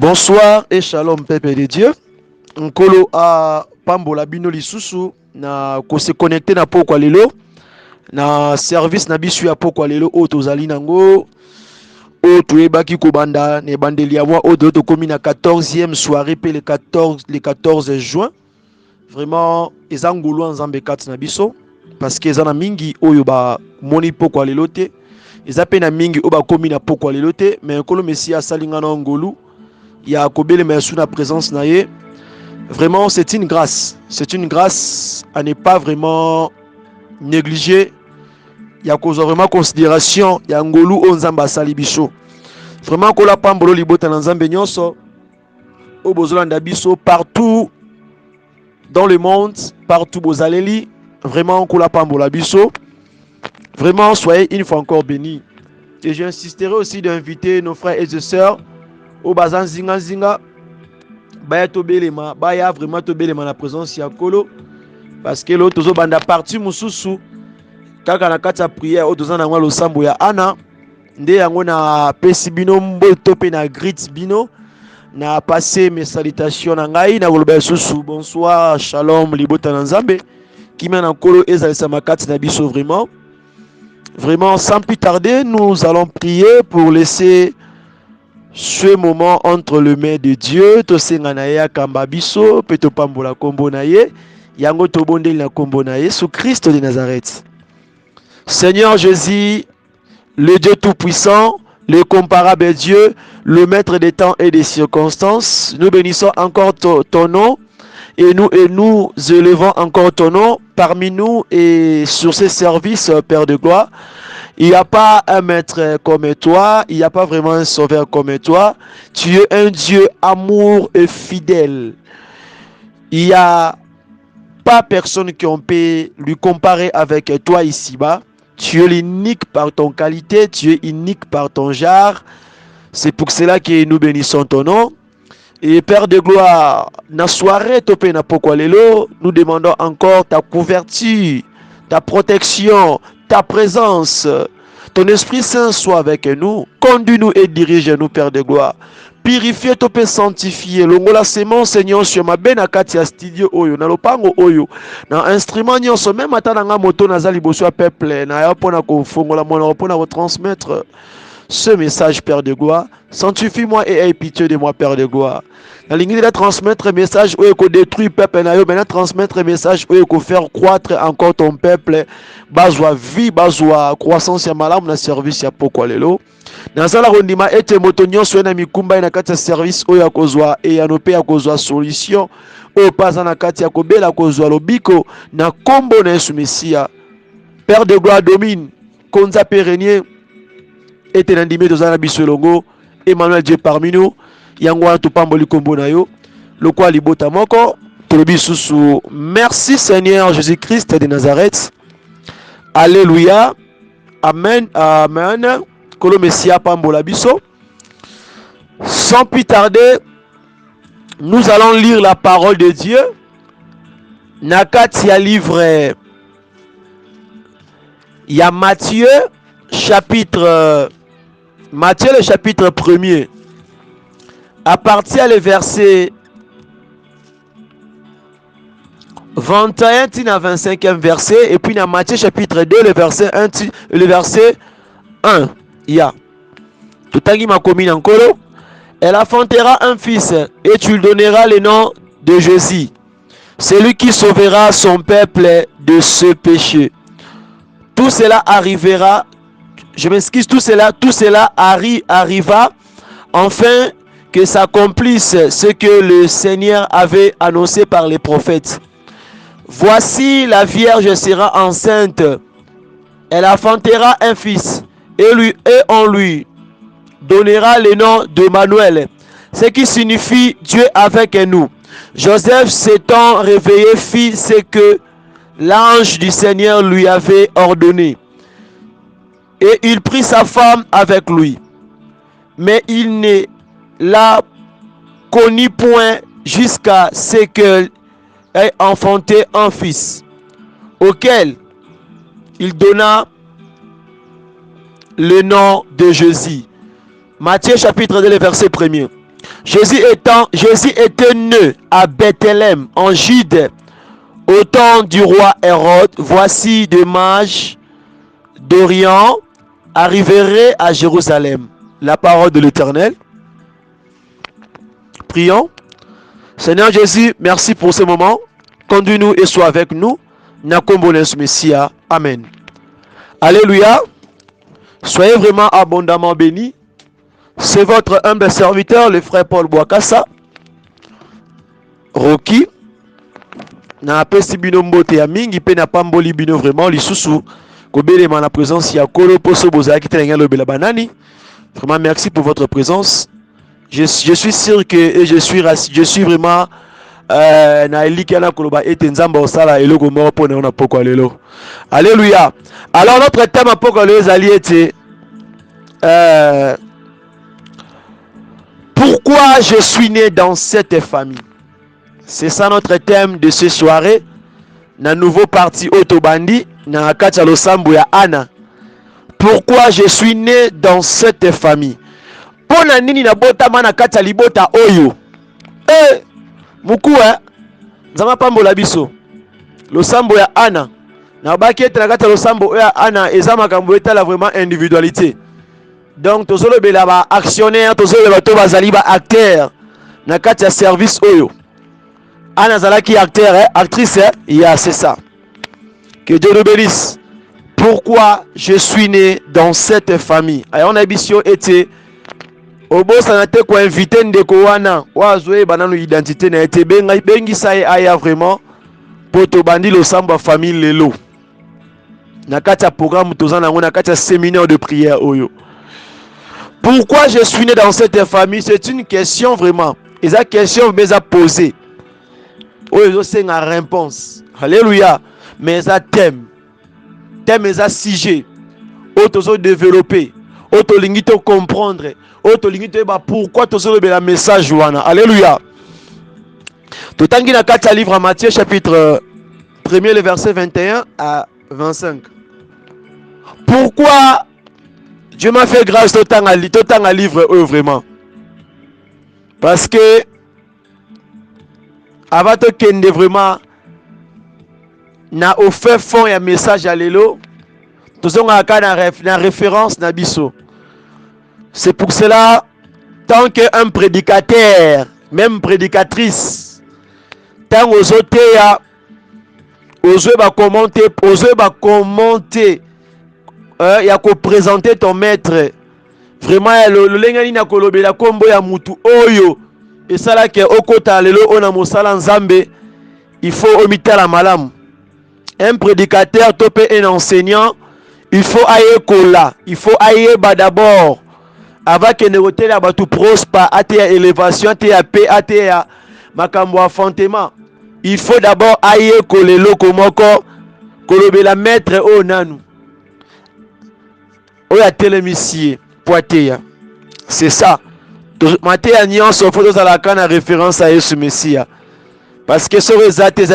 Bonsoir et shalom peuple de Dieu. Nkolo a pambola bino lisusu na ko se connecter na pokwa lelo na service na bisu ya pokwa lelo o tozali nango o toyebaki ko banda ne bandeli ya mwa o to komi na 14e soirée pe le 14 juin. Vraiment eza ngolo nzambe kati na biso parce que eza na mingi oyo ba moni pokwa lelo te. Eza pe na mingi o ba komi na pokwa lelo te mais nkolo Messia salinga na ngolu ya kobele mesu na présence na ye. Vraiment c'est une grâce à ne pas vraiment négliger. Ya kozwa vraiment considération ya ngolu o nzamba asali biso. Vraiment kola pambolo libota na nzambe nyonso o bozolanda biso partout dans le monde, partout bozaleli. Vraiment kola pambola biso. Vraiment soyez une fois encore bénis. Et j'insisterai aussi d'inviter nos frères et sœurs au bazan zinga baya tobelema baya vraiment tobelema na présence ya kolo parce que l'autre tozo banda parti mususu kaka na kati ya prière o toza na ngwa losambo ya ana nde yango na pesi bino mboto pe na greet bino na passer mes salutations na ngai na koloba susu bonsoir shalom libota na nzambe kimia na kolo ezalisa makati na biso. Vraiment sans plus tarder nous allons prier pour laisser ce moment entre les mains de Dieu. Tosenga na ye akamba biso pe topambola kombo na ye yango tobondeli na kombo na Yesu Christ de Nazareth. Seigneur Jésus, le Dieu tout-puissant, le comparable Dieu, le maître des temps et des circonstances, nous bénissons encore ton nom et nous élevons encore ton nom parmi nous et sur ces services, Père de gloire. Il n'y a pas un maître comme toi, il n'y a pas vraiment un sauveur comme toi. Tu es un Dieu amour et fidèle. Il n'y a pas personne qui on peut lui comparer avec toi ici-bas. Tu es l'unique par ton qualité, tu es unique par ton genre. C'est pour cela que nous bénissons ton nom. Et Père de gloire, na soirée topé na pokwa lelo, nous demandons encore ta couverture, ta protection, ta présence. Ton Esprit Saint soit avec nous. Conduis-nous et dirige-nous, Père de gloire. Purifier, topé, sanctifier. Longola semon, Seigneur, sur ma benakati à studio oyo, na lopango oyo, na instrument nyonso, même atananga moto nazali boso peuple, na yapona konfongola mona pona retransmettre ce message, Père de gloire. Sanctifie-moi et aie pitié de moi, Père de gloire. La ligne de transmettre un message où il détruit peuple, maintenant transmettre un message où il faire croître encore ton peuple, bazwa vie, bazwa croissance ya malamu na service ya pokwa lelo. Nazala rondima ete motonyo soena mikumba na kati ya service où ya kozwa et ya nope ya kozwa solution o paza na kati ya kobela kozwa lobiko na kombo na Yesu Messia. Père de gloire domine, konza pérenier ete nandime tozana biso longo. Emmanuel Dieu parmi nous, yango to pamboli kombo na yo, lokwa libota moko, tolobi susu. Merci Seigneur Jésus-Christ de Nazareth. Alléluia. Amen. Amen. Kolo Messia pambola biso. Sans plus tarder, nous allons lire la parole de Dieu. Nakati ya livre ya Matthieu le chapitre 1er, à partir du verset 21 à 25e verset, et puis dans Matthieu chapitre 2, le verset 1, il y a Tutangi makomi nankolo, elle affantera un fils, et tu lui donneras le nom de Jésus, celui qui sauvera son peuple de ce péché. Tout cela arrivera. Je m'excuse, tout cela arriva enfin que s'accomplisse ce que le Seigneur avait annoncé par les prophètes. Voici, la Vierge sera enceinte, elle affantera un fils et on lui donnera le nom d'Emmanuel, ce qui signifie Dieu avec nous. Joseph s'étant réveillé fit ce que l'ange du Seigneur lui avait ordonné. Et il prit sa femme avec lui. Mais il ne la connut point jusqu'à ce qu'elle ait enfanté un fils, auquel il donna le nom de Jésus. Matthieu chapitre 2, le verset 1er. Jésus était né à Bethléem, en Jude, au temps du roi Hérode. Voici des mages d'Orient arriveraient à Jérusalem. La parole de l'Éternel. Prions. Seigneur Jésus, merci pour ce moment. Conduis-nous et sois avec nous. Nakombones Messia. Amen. Alléluia. Soyez vraiment abondamment bénis. C'est votre humble serviteur, le frère Paul Boakassa. Rocky. Na apesi bino mbote ya mingi pe na pamboli bino vraiment lisusu kobelema na présence ya kolo poso bozaki telenga lobela banani. Vraiment merci pour votre présence. Je suis sûr que je suis vraiment na elikana koloba ete nzamba osala eloko moko pona na poko lelo. Alléluia. Alors notre thème à poko lelo ezali ete pourquoi je suis né dans cette famille. C'est ça notre thème de ce soirée. Na nouveau parti Otobandi na kati ya losambo ya Anna. Pourquoi je suis né dans cette famille. Pona nini na botama na kati ya libota oyo. Muku nzama pambola biso. Losambo ya Anna. Na baki ete na kati ya losambo ya Anna eza makambo etala vraiment individualité. Donc tozolo bela ba actionnaire, tozolo bela to bazali ba acteur na kati ya service oyo. Anna Zalaki acteur, actrice, yeah, c'est ça. Que Dieu nous bénisse. Pourquoi je suis né dans cette famille? Alors on a bisio été au boss sanate ko invité ndeko wana wazwe banano identité na été bengi sa aya vraiment poto bandi lo samba famille lelo. Na kati ya programme tozana ngona kati ya séminaire de prière oyo. Pourquoi je suis né dans cette famille? C'est une question vraiment. Et cette question me a posé. Oyo c'est une réponse. Alléluia. Mais ça thème et ça sujet. Oyo développer. Oyo lingi to comprendre. Oyo lingi to ba pourquoi to so le message wana. Alléluia. Totangi na kati livre à Matthieu chapitre 1er le verset 21 à 25. Pourquoi Dieu m'a fait grâce totangi à livre eux vraiment? Parce que avant de kende vraiment na offert fond ya message à lelo tozonga na référence na biso. C'est pour cela tant qu'un prédicateur, même prédicatrice, tant aux autres osez ba commenter ya ko présenter ton maître vraiment le lengani na kolobela kombo ya mutu oyo. Et ça là que okota lelo ona mosala nzambe, il faut omiter la malam. Un prédicateur topé un enseignant, il faut ailler kola, il faut ailler d'abord avant que ne rote la batu prosper, ate ya élévation, ate ya paix, ate ya makambo affrontement. Il faut d'abord ailler kolelo komoko kolobela maître o nanu. Oya télémissier poitea. C'est ça. Maté à nyonso faut à la canne référence à Jésus Messie. Parce que sur les athées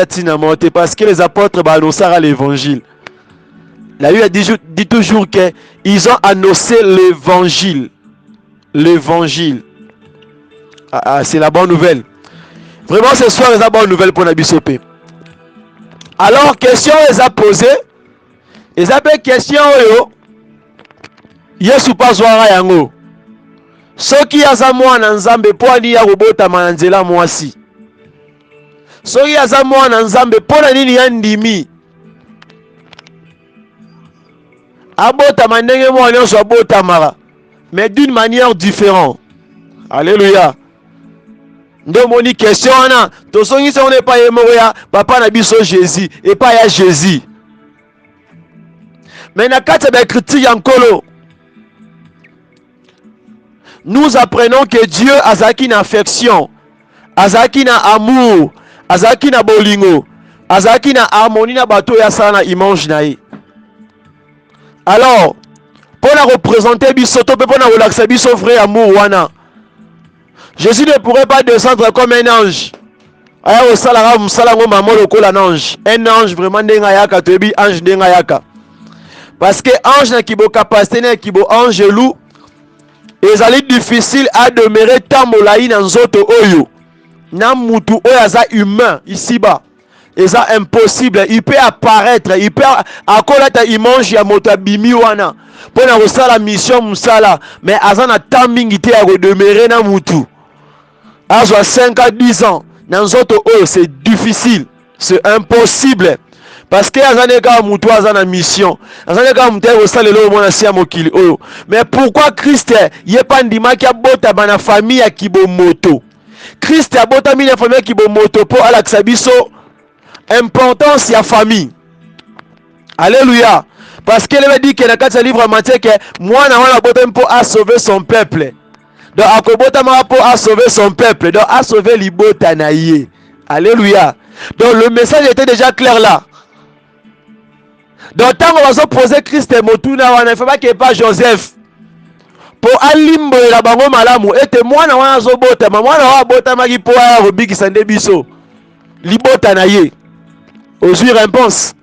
parce que les apôtres annoncent l'évangile. La Bible dit toujours qu'ils ont annoncé l'évangile. L'évangile. C'est la bonne nouvelle. Vraiment ce soir, c'est la bonne nouvelle pour la Bissopé. Alors, question les a posée. Les a posé question yo. Yesu pas zoara yango. Soki aza mwana nzambe po ani ya kobotama na nzela mwasi. Soki aza mwana nzambe po na nini ya ndimi. Abotama ndenge mwana nyonso abotamaka, mais d'une manière différente. Alléluia. Ndo moni question wana tosongisa on epa ye moko ya papa na biso Jésus epa ya Jésus. Mais na kati ya critique ya nkolo, nous apprenons que Dieu azaki na affection, azaki na amour, azaki na bolingo, azaki na harmonie na bato ya sala na image na ye. Alors, pour la représenter biso to pour la relaxer biso vrai amour wana, Jésus ne pourrait pas descendre comme un ange. Aya o sala ga musala ngo mamo lokola un ange. Un ange vraiment ndenga yaka tobi ange ndenga yaka. Parce que ange na kibo capacité na kibo ange loup. ezali difficile à demeurer tambolai na nzoto oyo na mutu oyo aza humain ici-bas. Eza impossible. Il peut apparaître, il peut akolata image ya moto abimi wana pona kosala mission musala, mais aza na temps mingi te ya kodemeurer na mutu azwa 5 à 10 ans na nzoto oyo. C'est difficile, c'est impossible, parce que azane ka mutu aza na mission, azane ka mutu kosala lelo mona sia mokili oyo. Mais pourquoi Christ ye pa ndimaki abota bana famille ya kibomoto? Christ abotami na famille ya kibomoto po alakisa biso importance ya famille. Alléluia. Parce qu'elle avait dit que dans le livre Matthieu que moi na botami po a sauver son peuple. Donc akobotama po a sauver son peuple, donc a sauver libota na ye. Alléluia. Donc le message était déjà clair là. Donc tant qu'on va se poser Christ et motuna wana, il faut pas qu'il pas Joseph pour alimbo la bango malamu ete mwana wana zo botama, mwana wa botama ki po a robikisa nde biso libota na ye. Ozwi réponse.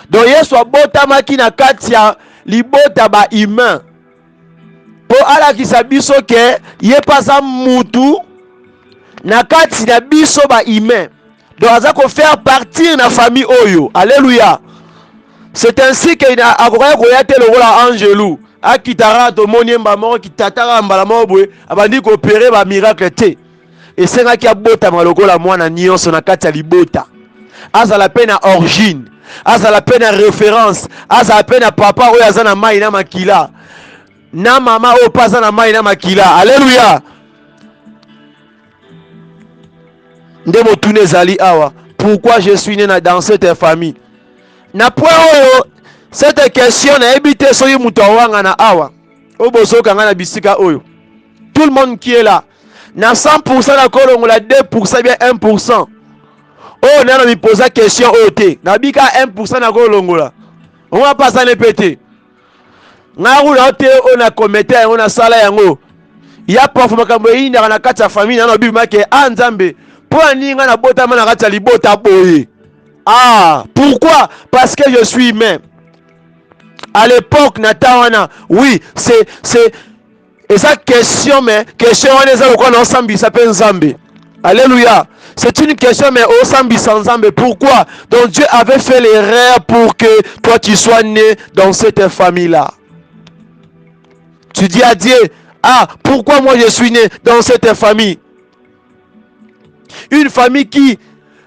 Donc Yesu abotama ki na kati ya libota ba humain po alakisa biso ke ye pasa mutu na kati na biso ba humain. Donc aza ko faire partir na famille oyo. Alléluia. C'est ainsi que na akoya koyate le rôle angelou akitara to moniemba moko kitatara mbala mobwe abandi ko opérer ba miracle te. Et senga ki abota lokola mwana nyonso na kati ya libota. Aza la peine à origine, aza la peine à référence, aza la peine à papa oyo aza na mai na makila, na mama oyo paza na mai na makila. Alléluia. Ndemo tune zali awa. Pourquoi je suis né dans cette famille? Na point oyo cette question na ebité soyi muto wanga na awa. Oboso kanga na bisika oyo. Tout le monde qui est là. Na 100% na kolongola 2% bien 1%. Oh, nana mi posa question ote. Na bika 1% na kolongola. On va pas s'en répéter. Ngaru na ote on a commetté on a sala yango. Ya pafu makambo yinda na kati ya famille na bibi make anzambe. Pour aninga na bota mana kati ya libota boye. Ah, pourquoi? Parce que je suis humain. À l'époque natawana, oui, c'est et ça question mais question on est là quoi ensemble ça peut ensemble. Alléluia. C'est une question mais au sambi sans ensemble. Pourquoi? Donc Dieu avait fait l'erreur pour que toi tu sois né dans cette famille là. Tu dis à Dieu, ah, pourquoi moi je suis né dans cette famille? Une famille qui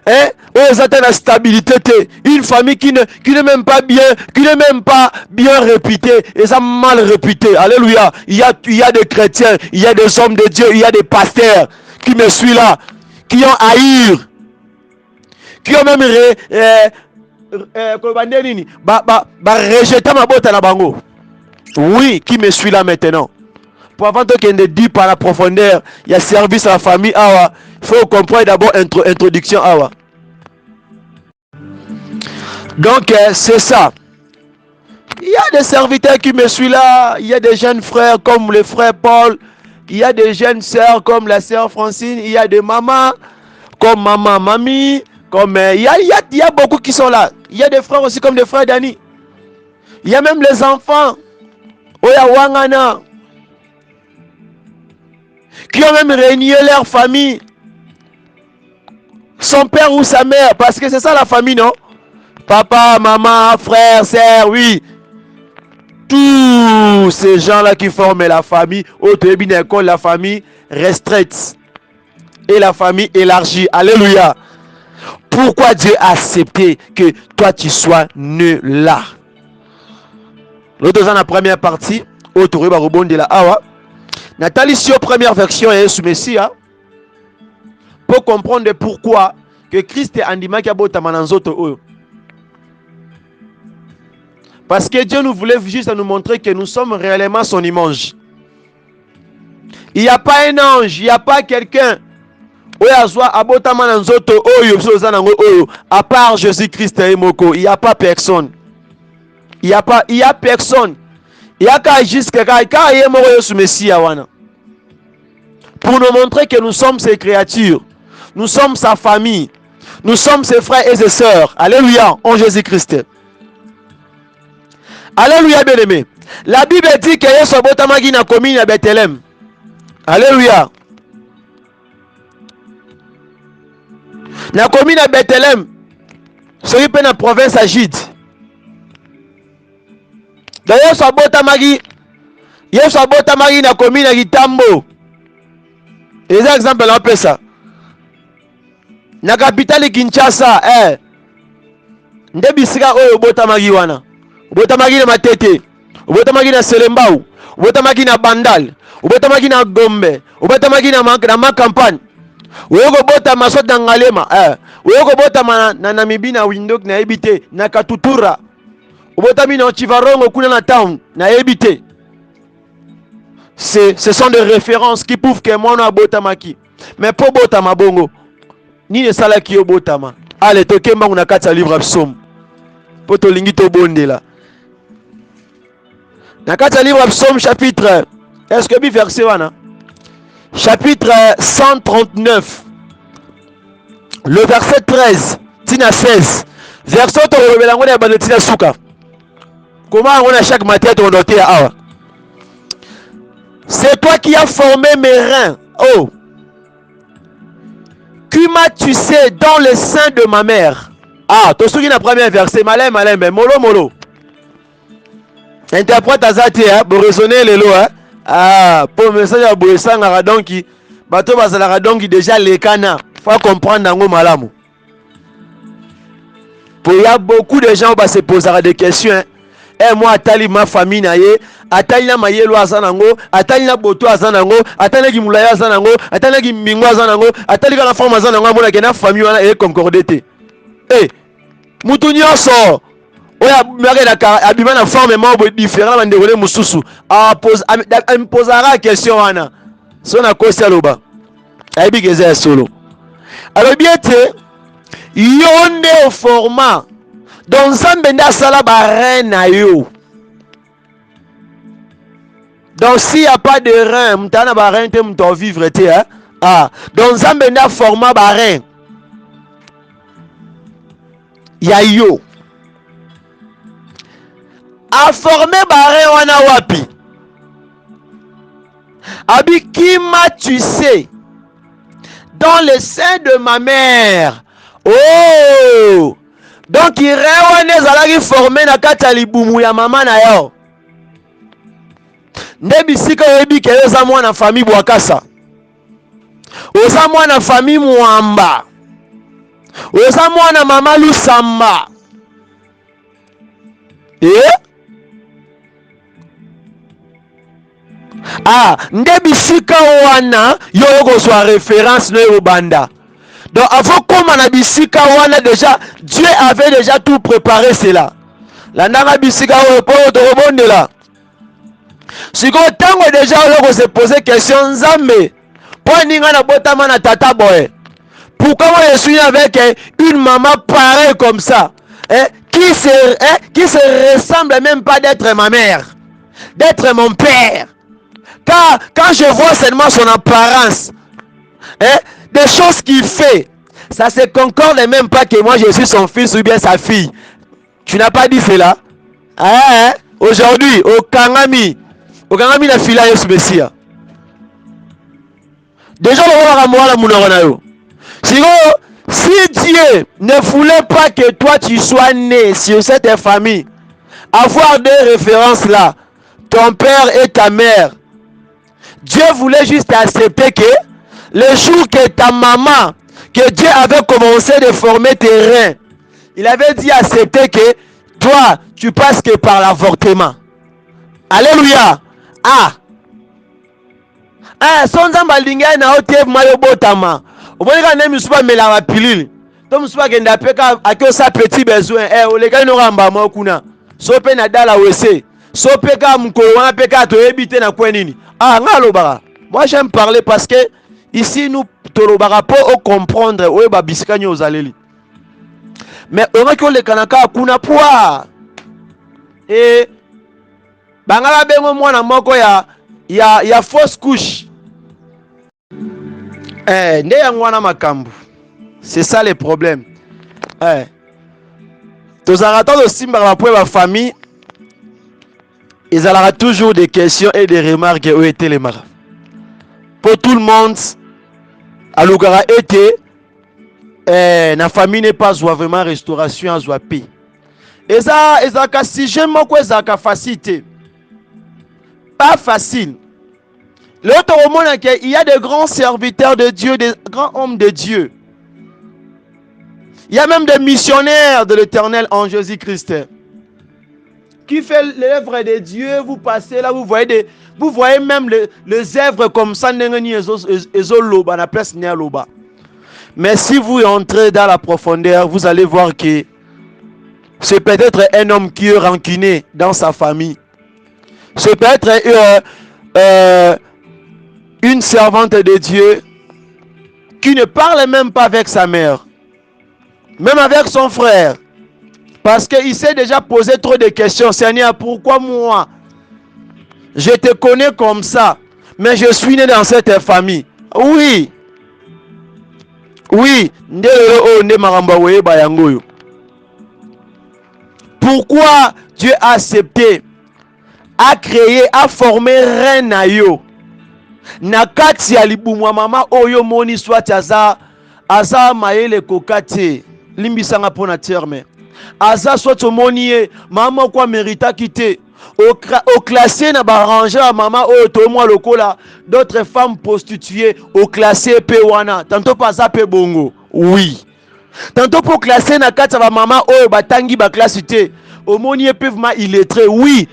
la stabilité, une famille qui n'est même pas bien réputée, et ça mal réputé. Alléluia. Il y a des chrétiens, il y a des hommes de Dieu, il y a des pasteurs qui me suivent là, qui ont haï, qui ont même rejeté ma botte à la bango. Oui, qui me suit là maintenant. Pour avant que ne dit par la profondeur, il y a service à la famille. Il faut comprendre d'abord introduction. Donc c'est ça. Il y a des serviteurs qui me suivent là. Il y a des jeunes frères comme le frère Paul. Il y a des jeunes sœurs comme la sœur Francine. Il y a des mamans comme maman, mamie. Comme il y a beaucoup qui sont là. Il y a des frères aussi comme des frères Dani. Il y a même les enfants. Oya Wangana. Qui ont même régné leur famille. Son père ou sa mère. Parce que c'est ça la famille, non? Papa, maman, frère, sœur, oui. Tous ces gens-là qui forment la famille. La famille restreinte. Et la famille élargie. Alléluia. Pourquoi Dieu a accepté que toi tu sois né là? L'autre dans la première partie. Autour de rebond de la awa. Nathalie, sur première version est sous Messia. Pour comprendre pourquoi que Christ est andima qui a beau tamananzoto. Parce que Dieu nous voulait juste nous montrer que nous sommes réellement son image. Il n'y a pas un ange, il n'y a pas quelqu'un à part Jésus-Christ et Moko. Il n'y a pas personne. Il n'y a personne. Il y a qu'à jusqu'à pour nous montrer que nous sommes ses créatures. Nous sommes sa famille. Nous sommes ses frères et ses sœurs. Alléluia, en Jésus-Christ. Alléluia, bien-aimé. La Bible dit que Yesu abotamaki na commune ya Bethléem. Alléluia. Na commune ya Bethléem. Soki pe na province ya Jude. Da Yesu abotamaki na commune ya Kitambo. Eza exemple na pesa. Na capitale Kinshasa, nde bisika oyo botamaki wana. Botamaki na Matete, botamaki na Selembao, botamaki na Bandal, botamaki na Gombe, botamaki na Makampagne. Oyoko botama sot na Ngalema, oyoko botama na Namibi na Windhoek na ebite, na Katutura. Botami na Chivarongo kuna na town na ebite. Ce sont des références qui prouvent que moi na botamaki. Mais pour botama bongo, ni ne salaki yo botama. Allez, tokemba na kati ya livre Psaume. Po to lingi to bondela. Na kati ya livre Psaume chapitre, est-ce que bi verset wana? Chapitre 139. Le verset 13 tina 16. Verset to robela ngona ya bandetina suka. Comment on a chaque matin on noté awa? C'est toi qui as formé mes reins. Oh. Qui m'as-tu sais dans le sein de ma mère? Ah, tu souviens la première verset. Malin, mais molo. Interprète à Zati, pour raisonner les lois. Ah, pour me message à Boissang à Radonki. Bateau Bazala Radonki déjà les canards. Faut comprendre dans malamu. Pour il y a beaucoup de gens qui se posent des questions. Et moi, atali ma famille naye, atali na mayelo azanango, atali na boto azanango, atali ki mulaya azanango, atali ki mingo azanango, atali ka na forme azanango, mona ke na famille wana e concordete. Mutu nyonso oya mare na abima na forme membre différent na ndekole mususu. Me posera question wana. So na kosi aloba. Ayibi keze solo. Alors bien te yonde au format donc Nzambe nda sala ba rein na yo. Donc s'il n'y a pas de rein, mtana ba rein te mto vivre te hein. Ah, donc Nzambe nda format ba rein. Ya yo. A former ba rein wana wapi? Abi kima tu sais dans le sein de ma mère. Oh! Donc il rewane zalaki formé na kati ya libumu ya mama na yo. Nde bisika oyebi ke oza mwana famille Bwakasa. Oza mwana famille Mwamba. Oza mwana mama Lusamba. Ah, nde bisika wana yo kozwa référence no yo banda. Donc avant comme on a bisika wana déjà Dieu avait déjà tout préparé cela. La nanga bisika o po to rebonde là. Si ko tango déjà on se poser question Nzambe. Pour ninga na botama na tata boy. Pourquoi moi je suis avec une maman pareille comme ça, qui se ressemble même pas d'être ma mère, d'être mon père. Car quand je vois seulement son apparence, des choses qu'il fait, ça se concorde même pas que moi je suis son fils ou bien sa fille. Tu n'as pas dit cela? Aujourd'hui, au Kangami la fila Yesu Messia. Déjà si Dieu ne voulait pas que toi tu sois né sur cette famille, avoir des références là, ton père et ta mère, Dieu voulait juste accepter que le jour que ta maman, que Dieu avait commencé de former tes reins, il avait dit accepter que toi, tu passes que par l'avortement. Alléluia. Son Nzambe alingai na otie mayo botama. Obonika ne misuba mela wa pilili. To misuba kenda peka akio sa petit besoin. Oleka no ramba mo kuna. So pe na dala wese. So peka mko wana peka to ebite na kwenini. Ngalo bara. Moi j'aime parler parce que ici nous tolobara pour comprendre oye ba bisika nyo ozaleli. Mais on a que le kanaka kuna poa. Bangala bengo mwana moko ya fausse couche. Nde yangwana makambu. C'est ça le problème. Tozarata de simba la pour la famille. il y aura toujours des questions et des remarques où étaient les marins. Pour tout le monde, alors été la famille n'est pas vraiment restauration à joie paix. Et ça si j'aime quoi ça facilité. Pas facile. L'autre au monde, il y a des grands serviteurs de Dieu, des grands hommes de Dieu. Il y a même des missionnaires de l'Éternel en Jésus-Christ qui fait l'œuvre de Dieu. Vous passez là, vous voyez même les œuvres comme ça. Mais si vous entrez dans la profondeur, vous allez voir que c'est peut-être un homme qui est rancunier dans sa famille. C'est peut-être une servante de Dieu qui ne parle même pas avec sa mère, même avec son frère, parce qu'il s'est déjà posé trop de questions. Seigneur, pourquoi moi? Je te connais comme ça, mais je suis né dans cette famille. Oui. Pourquoi Dieu a accepté, a créé, a formé reine na yo? Nakati ya libumwa mama oyo moni swati aza maele kokate limbisanga pona terme. Aza swati moni ye mama kwa merita kite. Au classé na barranger mama oyo to mwa lokola d'autres femmes prostituées au classé pe wana tantôt pas ça pe bongo. Oui. Tantôt pour classer na kati ba mama oyo batangi ba classe te. Au moni peuvent ma illettré. Oui.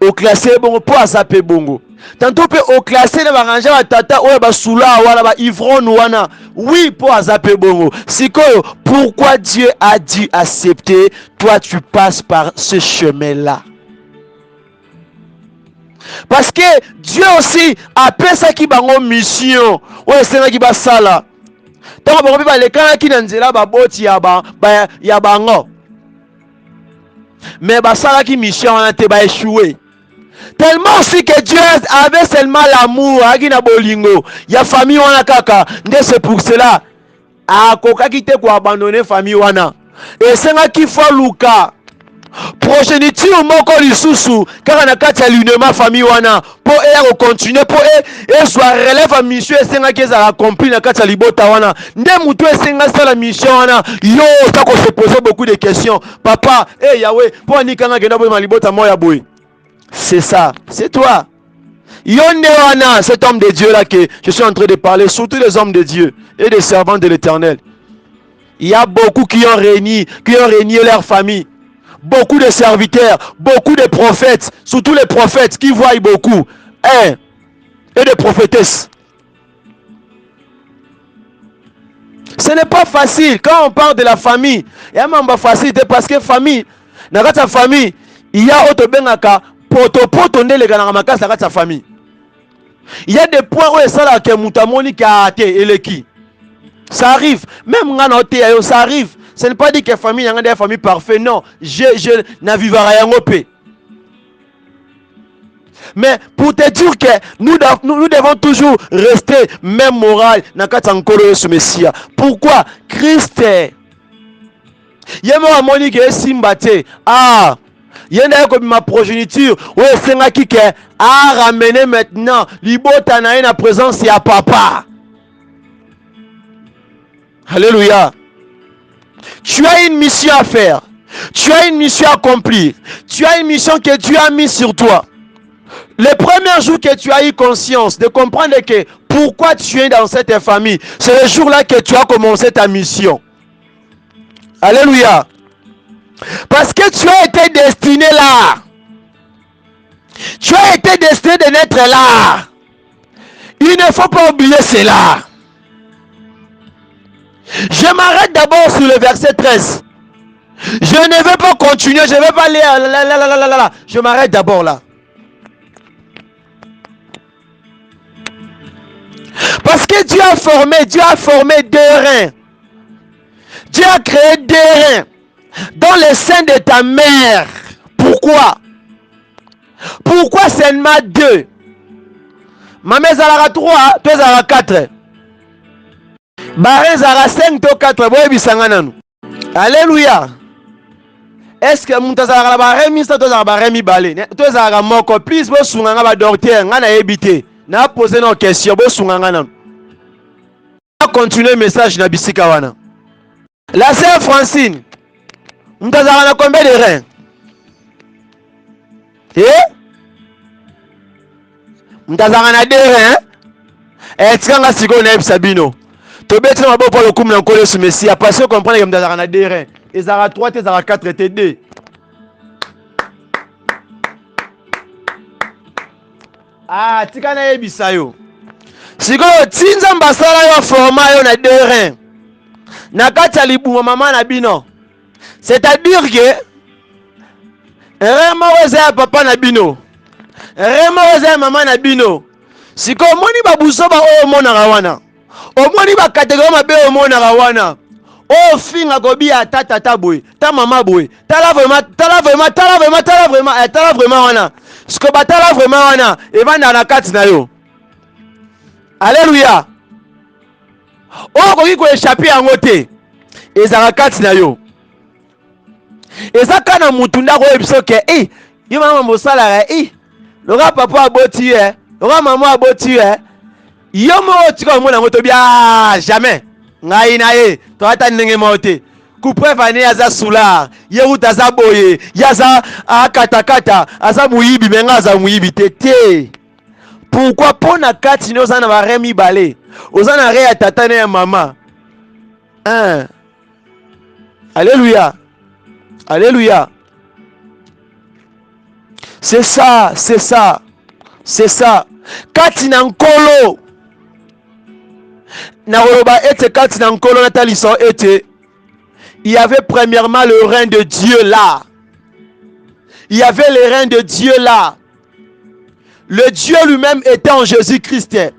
Au classé bongo pour ça pe bongo. Tantôt pe au classé na barranger ba tata oyo ba soula wala ba ivron wana. Oui pour ça pe bongo. Sikoyo, pourquoi Dieu a dû accepter, toi tu passes par ce chemin là? Parce que Dieu aussi a fait ça qui bango mission. Ouais, c'est ça qui va ça là. Tant que vous avez les gens qui n'ont pas boti ya bango. Mais ça qui mission a été échoué. Tellement aussi que Dieu avait seulement l'amour, agina bolingo. Il y a famille wana kaka. C'est pour cela. A koka kite ko abandonner famille wana. Et c'est là qu'il faut luka. Progéniture moko lisusu kaka na kati ya l'unema famille wana po e continuer po e soit relève a mission esenga ki ezala accompli na kati ya libota wana nde mutu esenga sala mission wana yo tako se poser beaucoup de questions. Papa Yahweh po anikanga kenda boye malibota moya boye. C'est ça, c'est toi. Yonde wana, cet homme de Dieu là que je suis en train de parler, surtout les hommes de Dieu et des servants de l'Éternel. Il y a beaucoup qui ont régné leur famille. Beaucoup de serviteurs, beaucoup de prophètes, surtout les prophètes qui voient beaucoup, et des prophétesses. Ce n'est pas facile. Quand on parle de la famille, il y a même pas facile parce que famille, dans ta famille, il y a autre bengaka poto nde les gars dans ta famille. Il y a des points où ça là que mutamoni qui a été eleki. Ça arrive, même ça arrive. Ce n'est pas dit que la famille est une famille parfaite. Non, je n'ai vivrai rien au pays. Mais pour te dire que nous devons toujours rester même moral dans le Messie. Pourquoi? Christ est. Il y a un moment qui est simbate. Ah, il y a comme ma progéniture. Oui, c'est un qui a ramené maintenant. Libota na la présence de papa. Alléluia. Tu as une mission à faire. Tu as une mission à accomplir. Tu as une mission que Dieu a mise sur toi. Le premier jour que tu as eu conscience de comprendre que pourquoi tu es dans cette famille, c'est le jour-là que tu as commencé ta mission. Alléluia. Parce que tu as été destiné là. Tu as été destiné de naître là. Il ne faut pas oublier cela. Je m'arrête d'abord sur le verset 13. Je ne vais pas continuer, je ne vais pas aller je m'arrête d'abord là. Parce que Dieu a formé deux reins. Dieu a créé deux reins dans le sein de ta mère. Pourquoi? Pourquoi seulement deux? Ma mère a 3, toi a 4. Baré zara 5 to 4 boye bisanga nanu. Alléluia. est-ce que mon tazara ba remi ça tozara ba remi balé tozara moko please bo sunganga ba docteur nga na ebité na poser nos questions bo sunganga na continuer message na bisika wana. La sœur Francine mtazara na combien de reins? Mtazara na 2 reins. Tikanga siko na Sabino. Tobeti na maboko le kum na nkolo su Messia parce que comprendre que mtazara na 2 reins. Ezara 3 ezara 4 te 2. Tika na yebisa yo. Siko tinza mbasala yo format yo na 2 reins. Na kati ya libuma mama na bino. C'est-à-dire que rema weza papa na bino. Rema weza mama na bino. Siko omoni babuso ba oyo mona rawana. Omoni ba kategori mabe oyo mona rawana. O finga kobia tata boy, ta mama boy. Tala vraiment wana. Siko batala vraiment wana, evanda na kati na yo. Alléluia. O koki ko échapper yango te. Ezaka kati na yo. Ezaka na mutu ndako ebiso ke yo mama mosala loka papa aboti loka mama aboti yo mo tika mo na moto bia jamais ngai na ye to ata ndenge mote ku prevane aza soulard ye uta za boye yaza akatakata aza muyibi menga aza muyibi tete. Pourquoi pona kati no zana ba remi balé ozana re ya tata na ya mama. Alléluia. Alléluia. C'est ça, c'est ça. C'est ça. Kati na nkolo. Na woloba ete kati na nkolo natali so ete. Il y avait premièrement le rein de Dieu là. Il y avait le rein de Dieu là. Le Dieu lui-même était en Jésus-Christ. Et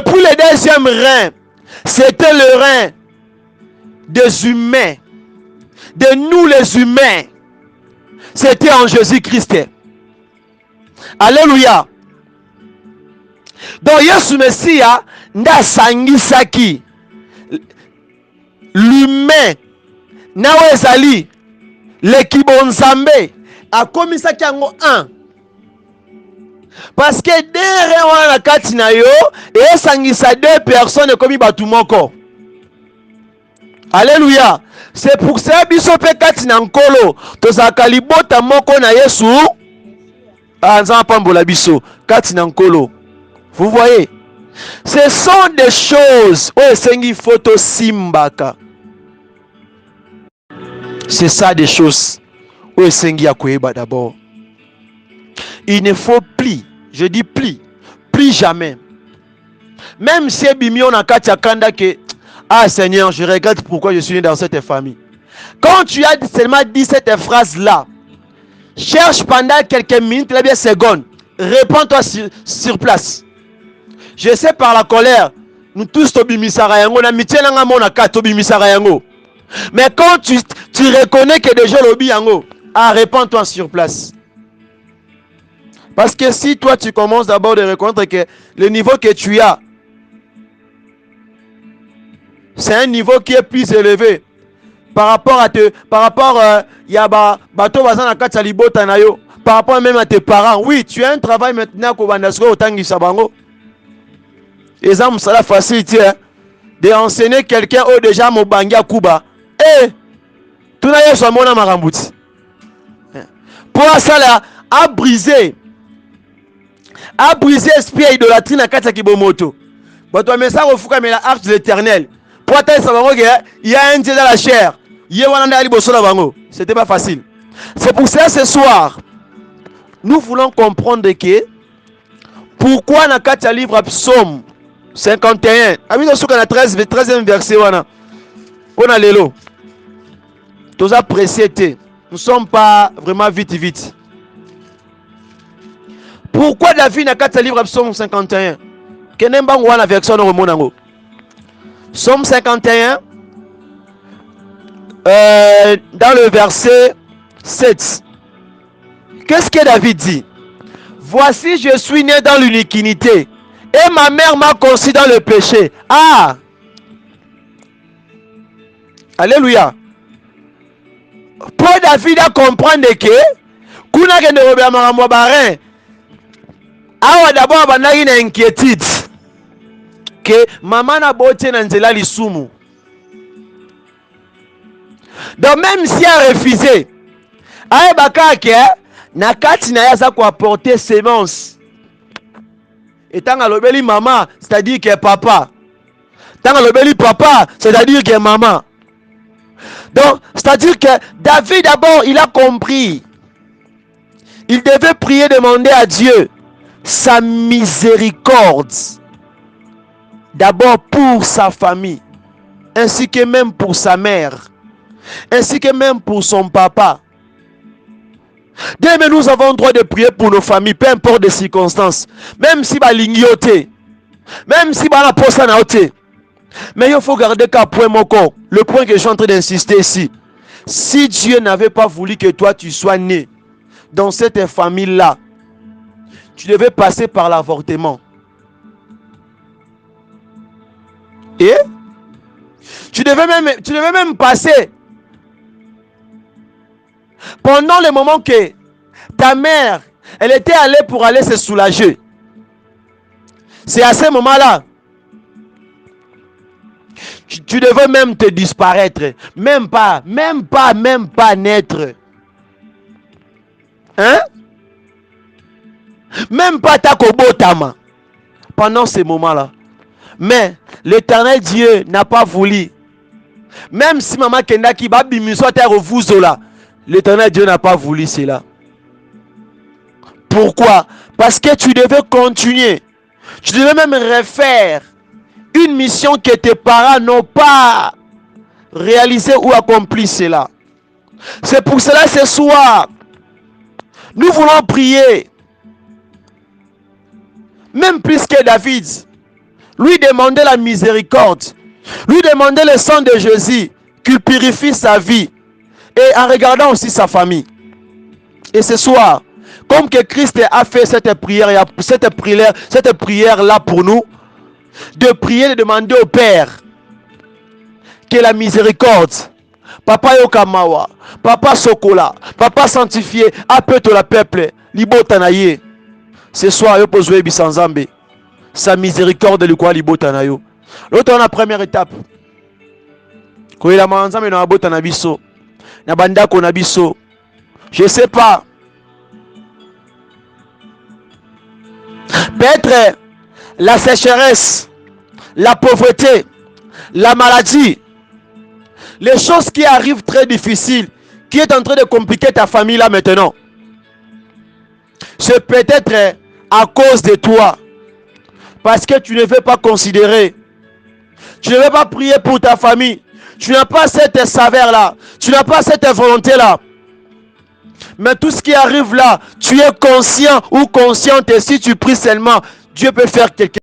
pour le deuxième rein, c'était le rein des humains. De nous les humains. C'était en Jésus-Christ. Alléluia. Donc Yesu Messia nda sangisaki l'humain nawe ezali lekibonzambe akomisaki yango un. Parce que derrière wana kati na yo esangisa 2 personnes ekomi batu moko. Alléluia. C'est pour ça biso pe kati na nkolo tozaka libota moko na Yesu. Nzamba pambola biso kati na nkolo. Vous voyez? Ce sont des choses oyo esengi photo simbaka. C'est ça des choses oyo esengi ya koyeba d'abord. Il ne faut plus, je dis plus jamais. Même si bimio na kati ya kanda ke ah Seigneur, je regrette pourquoi je suis né dans cette famille. Quand tu as seulement dit cette phrase-là, cherche pendant quelques minutes, bien secondes, réponds-toi sur place. Je sais par la colère, nous tous tobimisara yango, na mitie nanga mona ka tobimisara yango. Mais quand tu reconnais que déjà lobi yango, réponds-toi sur place. Parce que si toi tu commences d'abord de reconnaître que le niveau que tu as, c'est un niveau qui est plus élevé par rapport à par rapport même à tes parents. Oui, tu as un travail maintenant exemple, c'est la facilité de enseigner quelqu'un au déjà Mobangia Kuba. Tout n'a pas son marambuti. Pour ça là, à briser l'esprit idolâtrie na kata kibomoto. Bah toi mais ça refuka mais la arche de l'Éternel. Pour atteindre il y a un Dieu dans la chair. C'était pas facile. C'est pour ça ce soir, nous voulons comprendre que pourquoi dans le livre Psaume 51, ami nous sommes 13e verset on a l'élo. Tous appréciés, nous ne sommes pas vraiment vite. Pourquoi David dans le livre Psaume 51? Kenemba wana version no monango. Psaume 51 dans le verset 7. Qu'est-ce que David dit? Voici, je suis né dans l'iniquité et ma mère m'a conçu dans le péché. Alléluia. Pour David a comprendre que kuna kende robia makambo barin awa d'abord abandaki na inquiétude que maman na botie na nzela lisumu. Donc même si a refusé ayeba kaka na kati na ya za ko apporter sémence. Et tant que lobeli maman, c'est-à-dire que papa. Tant que lobeli papa, c'est-à-dire que maman. Donc, c'est-à-dire que David d'abord, il a compris. Il devait prier, demander à Dieu sa miséricorde. D'abord pour sa famille, ainsi que même pour sa mère, ainsi que même pour son papa. Dès que nous avons le droit de prier pour nos familles, peu importe les circonstances, même si ba lingioté, même si ba la posa naoté. Mais il faut garder qu'à point mon corps, le point que je suis en train d'insister ici. Si Dieu n'avait pas voulu que toi tu sois né dans cette famille-là, tu devais passer par l'avortement. Et tu devais même passer pendant le moment que ta mère, elle était allée pour aller se soulager. C'est à ce moment-là, tu devais même te disparaître. Même pas naître. Hein? Même pas ta kobotama. Pendant ces moments-là. Mais l'Éternel Dieu n'a pas voulu. Même si maman Kendaki babi miso terre vous là. L'Éternel Dieu n'a pas voulu cela. Pourquoi? Parce que tu devais continuer. Tu devais même refaire une mission que tes parents n'ont pas réalisé ou accompli cela. C'est pour cela ce soir, nous voulons prier. Même plus que David, lui demander la miséricorde, lui demander le sang de Jésus, qu'il purifie sa vie, et en regardant aussi sa famille. Et ce soir, comme que Christ a fait cette prière là pour nous, de prier, de demander au Père que la miséricorde, Papa Yokamawa, Papa Sokola, Papa sanctifié, appelle la peuple, Libotanaye. Ce soir, yo pose Bisanzambe, sa miséricorde de quoi Libotanayo. L'autre, la première étape. Quand il a manzambe dans la botanabiso, na banda konabiso, je sais pas. Peut-être la sécheresse, la pauvreté, la maladie, les choses qui arrivent très difficiles, qui est en train de compliquer ta famille là maintenant. C'est peut-être à cause de toi. Parce que tu ne veux pas considérer. Tu ne veux pas prier pour ta famille. Tu n'as pas cette saveur là. Tu n'as pas cette volonté là. Mais tout ce qui arrive là, tu es conscient ou consciente. Et si tu pries seulement, Dieu peut faire quelque chose.